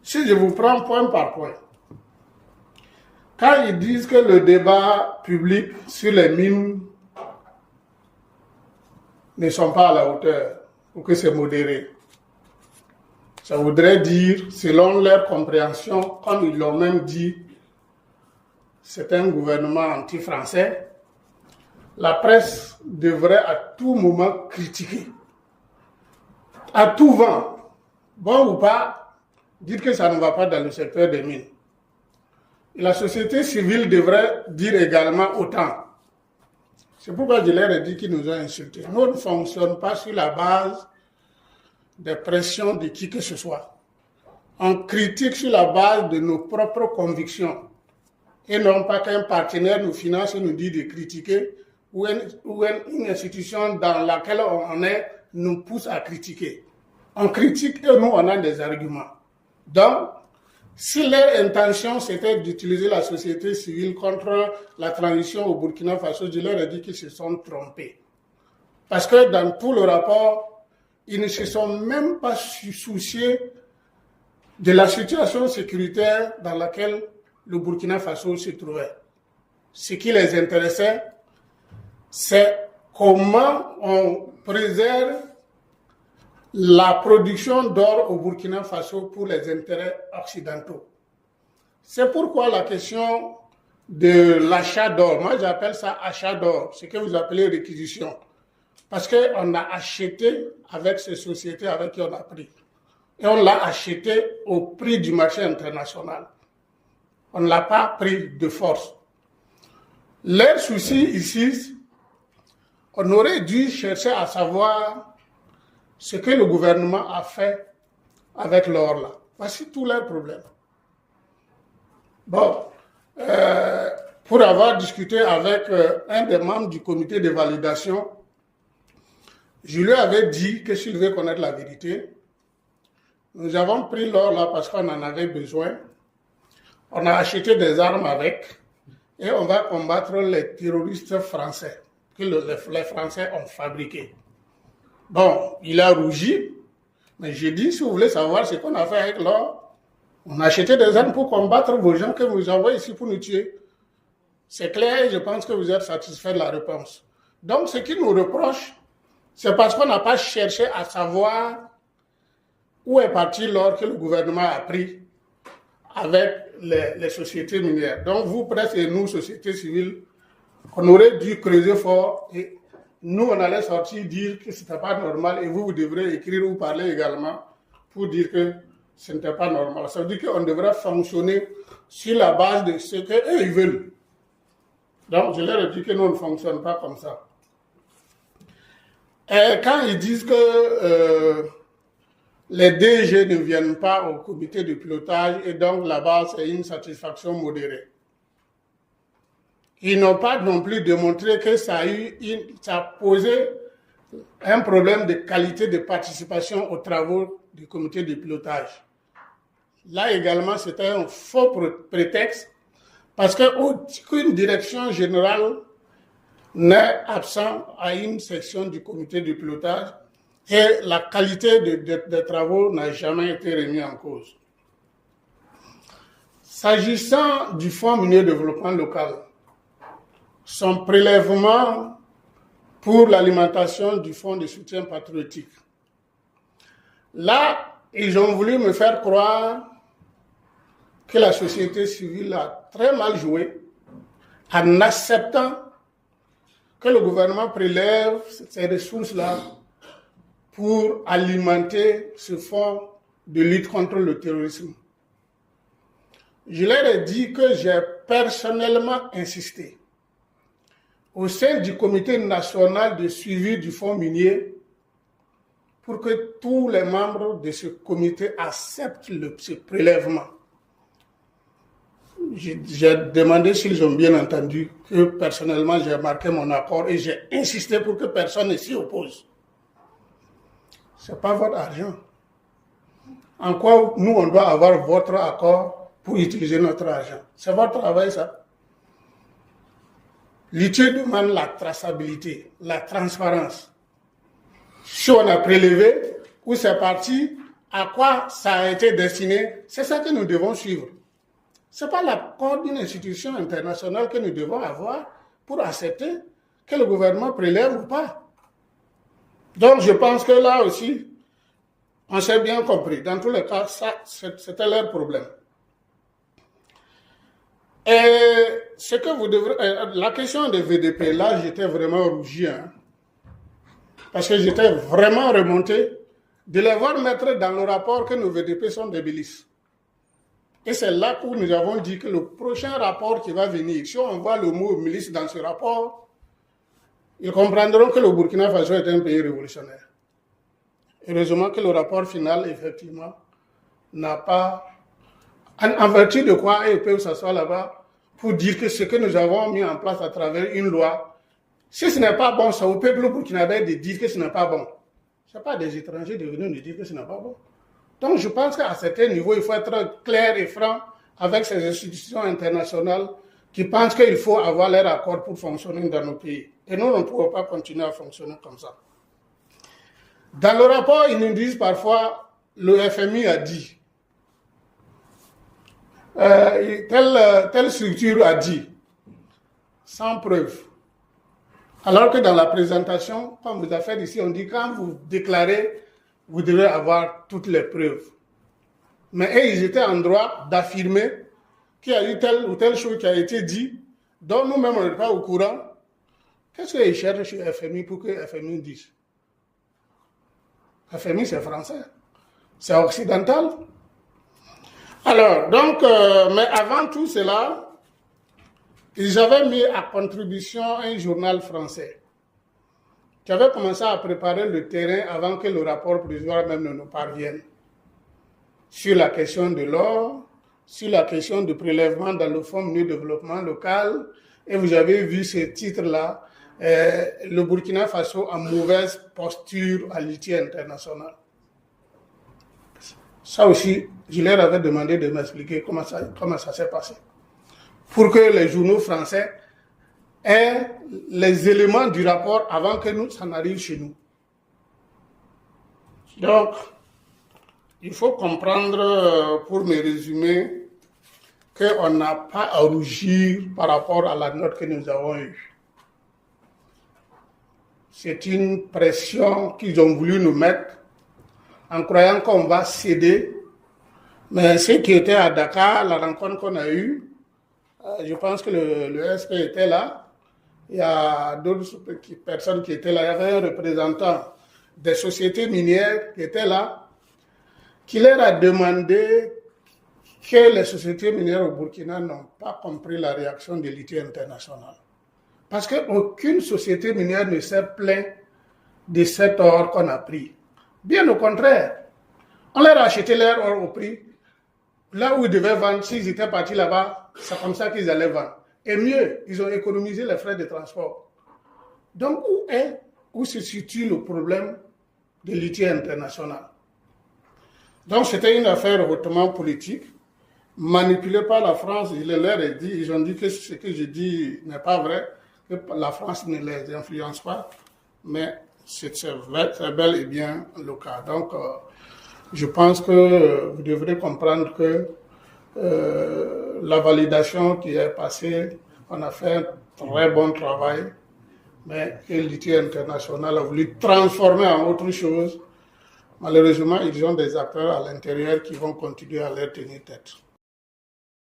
Si je vous prends point par point, quand ils disent que le débat public sur les mines ne sont pas à la hauteur ou que c'est modéré, ça voudrait dire, selon leur compréhension, comme ils l'ont même dit, c'est un gouvernement anti-français, la presse devrait à tout moment critiquer. À tout vent, bon ou pas, dire que ça ne va pas dans le secteur des mines. Et la société civile devrait dire également autant. C'est pourquoi je leur ai dit qu'ils nous ont insultés. Nous ne fonctionnons pas sur la base des pressions de qui que ce soit. On critique sur la base de nos propres convictions. Et non pas qu'un partenaire nous finance et nous dit de critiquer ou une institution dans laquelle on est nous pousse à critiquer. On critique et nous, on a des arguments. Donc, si leur intention, c'était d'utiliser la société civile contre la transition au Burkina Faso, je leur ai dit qu'ils se sont trompés. Parce que dans tout le rapport, ils ne se sont même pas souciés de la situation sécuritaire dans laquelle le Burkina Faso se trouvait. Ce qui les intéressait, c'est comment on préserve la production d'or au Burkina Faso pour les intérêts occidentaux. C'est pourquoi la question de l'achat d'or, moi j'appelle ça achat d'or, ce que vous appelez réquisition. Parce qu'on a acheté avec ces sociétés avec qui on a pris. Et on l'a acheté au prix du marché international. On ne l'a pas pris de force. Leur souci ici, on aurait dû chercher à savoir ce que le gouvernement a fait avec l'or là. Voici tous leurs problèmes. Bon, pour avoir discuté avec un des membres du comité de validation, je lui avais dit que s'il veut connaître la vérité, nous avons pris l'or là parce qu'on en avait besoin. On a acheté des armes avec et on va combattre les terroristes français que les Français ont fabriqués. Bon, il a rougi, mais j'ai dit, si vous voulez savoir ce qu'on a fait avec l'or, on a acheté des armes pour combattre vos gens que vous envoyez ici pour nous tuer. C'est clair, je pense que vous êtes satisfait de la réponse. Donc, ce qu'il nous reproche, c'est parce qu'on n'a pas cherché à savoir où est parti l'or que le gouvernement a pris avec les sociétés minières. Donc, vous, presse et nous, société civile, on aurait dû creuser fort et nous, on allait sortir dire que ce n'était pas normal et vous devrez écrire ou parler également pour dire que ce n'était pas normal. Ça veut dire qu'on devrait fonctionner sur la base de ce qu'eux, ils veulent. Donc, je leur ai dit que nous, on ne fonctionne pas comme ça. Et quand ils disent que les DG ne viennent pas au comité de pilotage et donc là-bas, c'est une satisfaction modérée. Ils n'ont pas non plus démontré que ça a posé un problème de qualité de participation aux travaux du comité de pilotage. Là également, c'était un faux prétexte parce qu'aucune direction générale n'est absente à une section du comité de pilotage et la qualité des travaux n'a jamais été remise en cause. S'agissant du Fonds minier de développement local, son prélèvement pour l'alimentation du Fonds de soutien patriotique. Là, ils ont voulu me faire croire que la société civile a très mal joué en acceptant que le gouvernement prélève ces ressources-là pour alimenter ce fonds de lutte contre le terrorisme. Je leur ai dit que j'ai personnellement insisté au sein du comité national de suivi du fonds minier pour que tous les membres de ce comité acceptent ce prélèvement. J'ai demandé s'ils ont bien entendu que personnellement j'ai marqué mon accord et j'ai insisté pour que personne ne s'y oppose. Ce n'est pas votre argent. En quoi nous on doit avoir votre accord pour utiliser notre argent? C'est votre travail ça. L'ITIE demande la traçabilité, la transparence. Si on a prélevé, où c'est parti, à quoi ça a été destiné, c'est ça que nous devons suivre. Ce n'est pas l'accord d'une institution internationale que nous devons avoir pour accepter que le gouvernement prélève ou pas. Donc je pense que là aussi, on s'est bien compris. Dans tous les cas, ça, c'était leur problème. Et ce que vous devrez, la question des VDP, là, j'étais vraiment rougi, hein, parce que j'étais vraiment remonté de les voir mettre dans le rapport que nos VDP sont des milices. Et c'est là où nous avons dit que le prochain rapport qui va venir, si on voit le mot milice dans ce rapport, ils comprendront que le Burkina Faso est un pays révolutionnaire. Heureusement que le rapport final, effectivement, n'a pas... En vertu de quoi ils peuvent s'asseoir là-bas pour dire que ce que nous avons mis en place à travers une loi, si ce n'est pas bon, c'est au peuple burkinabé de dire que ce n'est pas bon. Ce n'est pas des étrangers de venir nous dire que ce n'est pas bon. Donc je pense qu'à certains niveaux, il faut être clair et franc avec ces institutions internationales qui pensent qu'il faut avoir leur accord pour fonctionner dans nos pays. Et nous ne pouvons pas continuer à fonctionner comme ça. Dans le rapport, ils nous disent parfois, le FMI a dit, telle structure a dit, sans preuve. Alors que dans la présentation, comme vous avez fait ici, on dit quand vous déclarez, vous devez avoir toutes les preuves. Mais eux, ils étaient en droit d'affirmer qu'il y a eu telle ou telle chose qui a été dit, dont nous-mêmes on n'est pas au courant. Qu'est-ce qu'ils cherchent chez FMI pour que FMI dise? FMI, c'est français, c'est occidental. Alors, donc, mais avant tout cela, ils avaient mis à contribution un journal français qui avait commencé à préparer le terrain avant que le rapport provisoire même ne nous parvienne. Sur la question de l'or, sur la question du prélèvement dans le Fonds de développement local, et vous avez vu ce titre-là, le Burkina Faso en mauvaise posture à l'ITI international. Ça aussi, je leur avais demandé de m'expliquer comment ça s'est passé. Pour que les journaux français aient les éléments du rapport avant que nous, ça n'arrive chez nous. Donc, il faut comprendre, pour me résumer, qu'on n'a pas à rougir par rapport à la note que nous avons eue. C'est une pression qu'ils ont voulu nous mettre en croyant qu'on va céder. Mais ceux qui étaient à Dakar, la rencontre qu'on a eue, je pense que le SP était là. Il y a d'autres personnes qui étaient là. Il y avait un représentant des sociétés minières qui était là, qui leur a demandé que les sociétés minières au Burkina n'ont pas compris la réaction de l'ITI international. Parce qu'aucune société minière ne s'est plainte de cet or qu'on a pris. Bien au contraire, on leur a acheté leur or au prix. Là où ils devaient vendre, s'ils étaient partis là-bas, c'est comme ça qu'ils allaient vendre. Et mieux, ils ont économisé les frais de transport. Donc, où se situe le problème de l'ITI international? Donc, c'était une affaire hautement politique, manipulée par la France. Ils ont dit que ce que je dis n'est pas vrai, que la France ne les influence pas, mais c'est bel et bien le cas. Donc, je pense que vous devrez comprendre que la validation qui est passée, on a fait un très bon travail, mais que l'ITI international a voulu transformer en autre chose. Malheureusement, ils ont des acteurs à l'intérieur qui vont continuer à leur tenir tête.